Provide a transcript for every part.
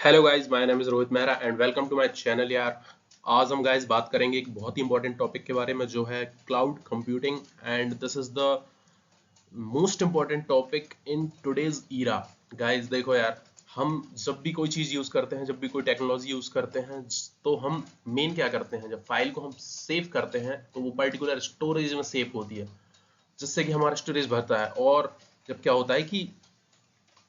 Hello guys, my name is Rohit Mehra and welcome to my channel यार। आज हम guys बात करेंगे एक बहुत ही इंपॉर्टेंट टॉपिक के बारे में जो है cloud computing and this is the most important topic in today's era. Guys देखो यार, हम जब भी कोई चीज यूज करते हैं, जब भी कोई टेक्नोलॉजी यूज करते हैं, तो हम मेन क्या करते हैं, जब फाइल को हम सेव करते हैं तो वो पर्टिकुलर स्टोरेज में सेव होती है जिससे कि हमारा स्टोरेज भरता है। और जब क्या होता है कि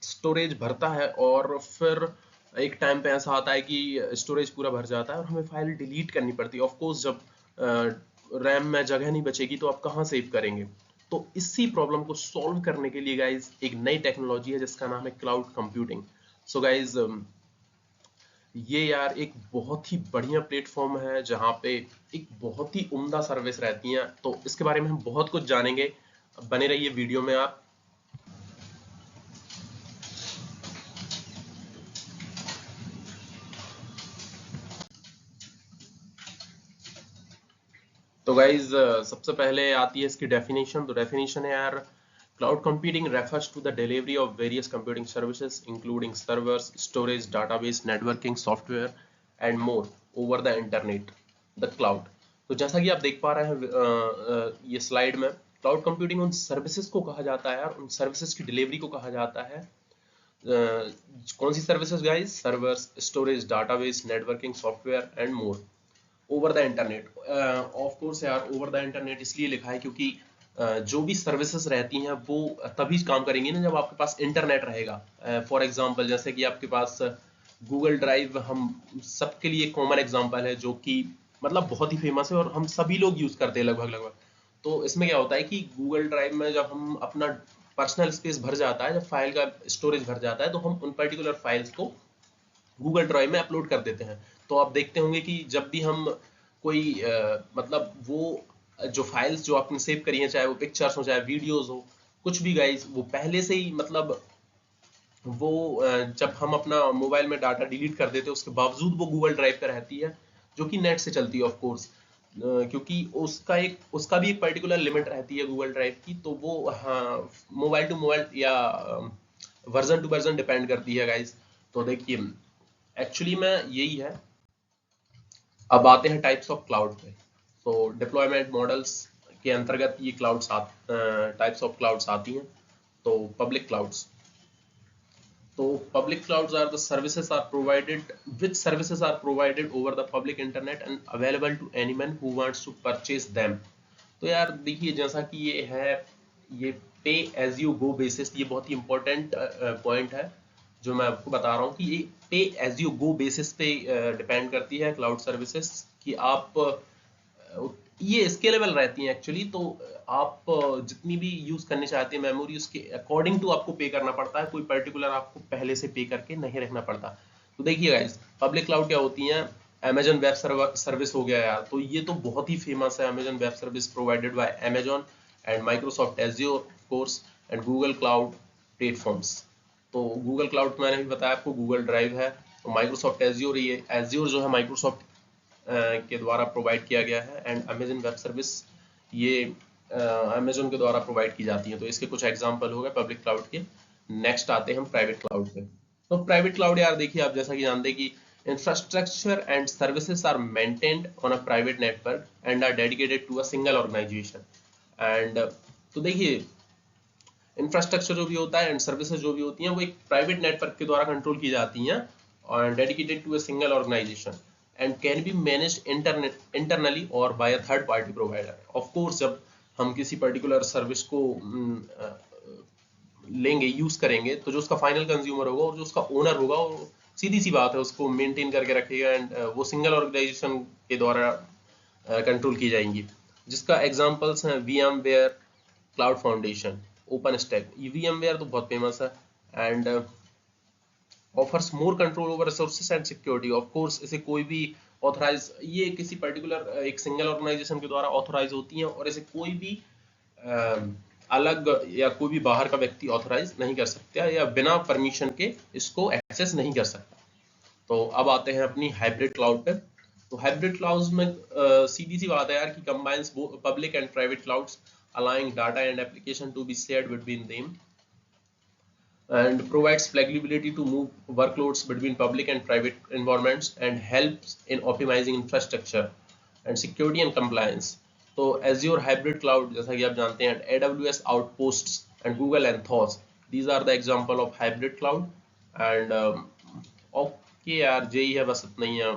स्टोरेज भरता है और फिर एक टाइम पे ऐसा आता है कि स्टोरेज पूरा भर जाता है और हमें फाइल डिलीट करनी पड़ती है। ऑफ कोर्स जब रैम में जगह नहीं बचेगी तो आप कहाँ सेव करेंगे। तो इसी प्रॉब्लम को सॉल्व करने के लिए गाइज एक नई टेक्नोलॉजी है जिसका नाम है क्लाउड कंप्यूटिंग। सो गाइज ये यार एक बहुत ही बढ़िया प्लेटफॉर्म है जहाँ पे एक बहुत ही उम्दा सर्विस रहती है। तो इसके बारे में हम बहुत कुछ जानेंगे, बने रहिए वीडियो में आप। तो गाइज सबसे पहले आती है इसकी डेफिनेशन। तो डेफिनेशन है यार, cloud computing refers to the delivery of various computing services including servers, storage, database, networking software and more over the internet, the cloud. तो जैसा कि आप देख पा रहे हैं ये स्लाइड में, क्लाउड कंप्यूटिंग उन सर्विसेज को कहा जाता है यार, उन सर्विसेज की डिलीवरी को कहा जाता है। कौन सी services guys? Servers, storage, database, networking software and more over the internet. Of course यार, ओवर द इंटरनेट इसलिए लिखा है क्योंकि जो भी सर्विसेज रहती हैं वो तभी काम करेंगी ना जब आपके पास इंटरनेट रहेगा। फॉर एग्जांपल जैसे कि आपके पास गूगल ड्राइव हम सबके लिए कॉमन एग्जांपल है, जो कि मतलब बहुत ही फेमस है और हम सभी लोग यूज करते हैं लगभग लगभग। तो इसमें क्या होता है कि गूगल ड्राइव में जब हम अपना पर्सनल स्पेस भर जाता है, जब फाइल का स्टोरेज भर जाता है, तो हम उन पर्टिकुलर फाइल्स को गूगल ड्राइव में अपलोड कर देते हैं। तो आप देखते होंगे कि जब भी हम कोई मतलब वो जो फाइल्स जो आपने सेव करी हैं, चाहे वो पिक्चर्स हो चाहे वीडियोस हो, कुछ भी गाइस, वो पहले से ही मतलब वो जब हम अपना मोबाइल में डाटा डिलीट कर देते हैं उसके बावजूद वो गूगल ड्राइव पे रहती है, जो कि नेट से चलती है ऑफ कोर्स। क्योंकि उसका भी एक पर्टिकुलर लिमिट रहती है गूगल ड्राइव की। तो वो हाँ, मोबाइल टू मोबाइल या वर्जन टू वर्जन डिपेंड करती है गाइस। तो देखिए, एक्चुअली में यही है। अब आते हैं टाइप्स ऑफ क्लाउड पे। तो डिप्लॉयमेंट मॉडल्स के अंतर्गत ये क्लाउड्स टाइप्स ऑफ क्लाउड्स आती हैं। तो पब्लिक क्लाउड्स, तो public clouds are the services are provided, which services are provided over the public internet and available to anyone who wants to purchase them. तो यार देखिए, जैसा कि ये है, ये पे एज यू गो बेसिस, ये बहुत ही इंपॉर्टेंट पॉइंट है जो मैं आपको बता रहा हूँ कि ये पे एज यू गो बेसिस पे डिपेंड करती है क्लाउड सर्विसेज कि आप ये स्केलेबल रहती हैं एक्चुअली। तो आप जितनी भी यूज करनी चाहते हैं मेमोरी, उसके अकॉर्डिंग टू आपको पे करना पड़ता है, कोई पर्टिकुलर आपको पहले से पे करके नहीं रखना पड़ता। तो देखिए गाइस, पब्लिक क्लाउड क्या होती हैं? अमेजन वेब सर्विस हो गया यार, तो ये तो बहुत ही फेमस है। Amazon web service provided by Amazon and Microsoft azure course and Google cloud platforms. तो गूगल क्लाउड मैंने भी बताया आपको, गूगल ड्राइव है। तो माइक्रोसॉफ्ट एज्योर, ये एज्योर जो है माइक्रोसॉफ्ट के द्वारा प्रोवाइड किया गया है। एंड अमेजन वेब सर्विस ये अमेजन के द्वारा प्रोवाइड की जाती है। तो इसके कुछ एग्जांपल हो गए पब्लिक क्लाउड के। नेक्स्ट आते हैं हम प्राइवेट क्लाउड पे। तो प्राइवेट क्लाउड यार देखिए, आप जैसा कि जानते हैं कि infrastructure and services are maintained on a private network and are dedicated to a single organisation. And तो देखिए, इंफ्रास्ट्रक्चर जो भी होता है एंड सर्विसेज जो भी होती हैं वो एक प्राइवेट नेटवर्क के द्वारा कंट्रोल की जाती हैं और dedicated to a single organisation and can be managed internally और by a third party provider. Of course जब हम किसी पर्टिकुलर सर्विस को लेंगे, यूज करेंगे, तो जो उसका फाइनल कंज्यूमर होगा और जो उसका ओनर होगा, वो सीधी सी बात है उसको मेंटेन करके रखेगा एंड वो सिंगल ऑर्गेनाइजेशन के द्वारा कंट्रोल की जाएंगी। जिसका एग्जांपल्स हैं VMware, cloud foundation, open stack. ये VMware तो बहुत फेमस है and offers more control over resources and security. Of course इसे कोई भी ऑथराइज, ये किसी पर्टिकुलर एक सिंगल ऑर्गेनाइजेशन के द्वारा ऑथराइज होती हैं और इसे कोई भी अलग या कोई भी बाहर का व्यक्ति ऑथराइज नहीं कर सकता या बिना परमिशन के इसको एक्सेस नहीं कर सकता। तो अब आते हैं अपनी हाइब्रिड क्लाउड पे। तो हाइब्रिड क्लाउड्स में सीधी सी बात है यार कि combines public and private clouds allowing data and application to be shared between them। and provides flexibility to move workloads between public and private environments and helps in optimizing infrastructure and security and compliance. तो Azure Hybrid Cloud जैसा कि आप जानते हैं, AWS Outposts and Google Anthos, these are the example of hybrid cloud. And okay यार, यही है, बस इतना ही है,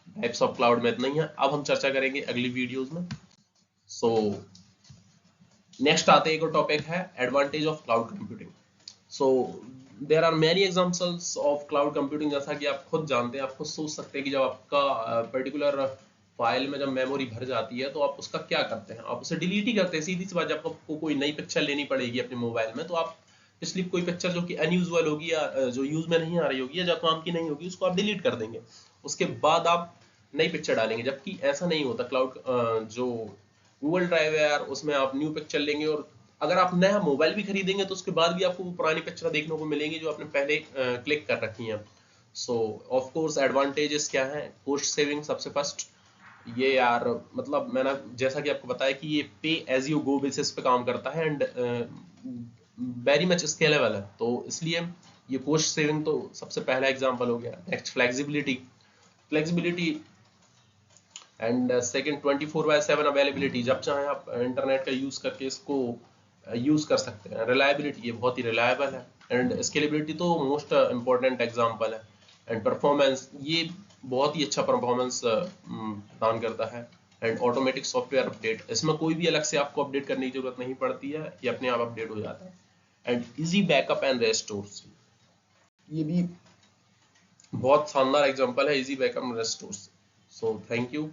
टाइप्स ऑफ क्लाउड में इतना ही है। अब हम चर्चा करेंगे अगली वीडियोस में। सो नेक्स्ट आते एक और टॉपिक है advantage of cloud computing. So there are many examples of cloud computing. जैसा कि आप खुद जानते हैं, आप खुद सोच सकते हैं कि जब आपका पर्टिकुलर फाइल में जब मेमोरी भर जाती है तो आप उसका क्या करते हैं, आप उसे डिलीट ही करते हैं। सीधी सी बात, जब आपको कोई नई पिक्चर लेनी पड़ेगी अपने मोबाइल में तो आप इसलिए कोई पिक्चर जो कि अनयूजुअल होगी या जो यूज में नहीं आ रही होगी या जो काम की नहीं होगी उसको आप डिलीट कर देंगे, उसके बाद आप नई पिक्चर डालेंगे। जबकि ऐसा नहीं होता। क्लाउड जो गूगल ड्राइव है यार, उसमें आप न्यू पिक्चर लेंगे और अगर आप नया मोबाइल भी खरीदेंगे तो उसके बाद भी आपको वो पुरानी पिक्चर देखने को मिलेंगी जो आपने पहले क्लिक कर रखी हैं। सो ऑफ कोर्स एडवांटेजेस क्या है? कॉस्ट सेविंग सबसे फर्स्ट। ये यार मतलब मैंने जैसा कि आपको बताया कि ये पे एज यू गो बेसिस पे काम करता है एंड वेरी मच स्केलेबल है, तो इसलिए ये कॉस्ट सेविंग तो सबसे पहला एग्जांपल हो गया। Next flexibility, flexibility and second 24/7 availability, जब चाहे आप इंटरनेट का यूज करके इसको यूज कर सकते हैं। रिलायबिलिटी, ये बहुत ही रिलायबल है। एंड स्केलेबिलिटी तो मोस्ट इंपॉर्टेंट एग्जांपल है। एंड परफॉर्मेंस, ये बहुत ही अच्छा परफॉर्मेंस प्रदान करता है। एंड ऑटोमेटिक सॉफ्टवेयर अपडेट, इसमें कोई भी अलग से आपको अपडेट करने की जरूरत नहीं पड़ती है, ये अपने आप अपडेट हो जाता है। And easy backup and restore, ये भी बहुत शानदार एग्जांपल है easy backup and restore. So thank you.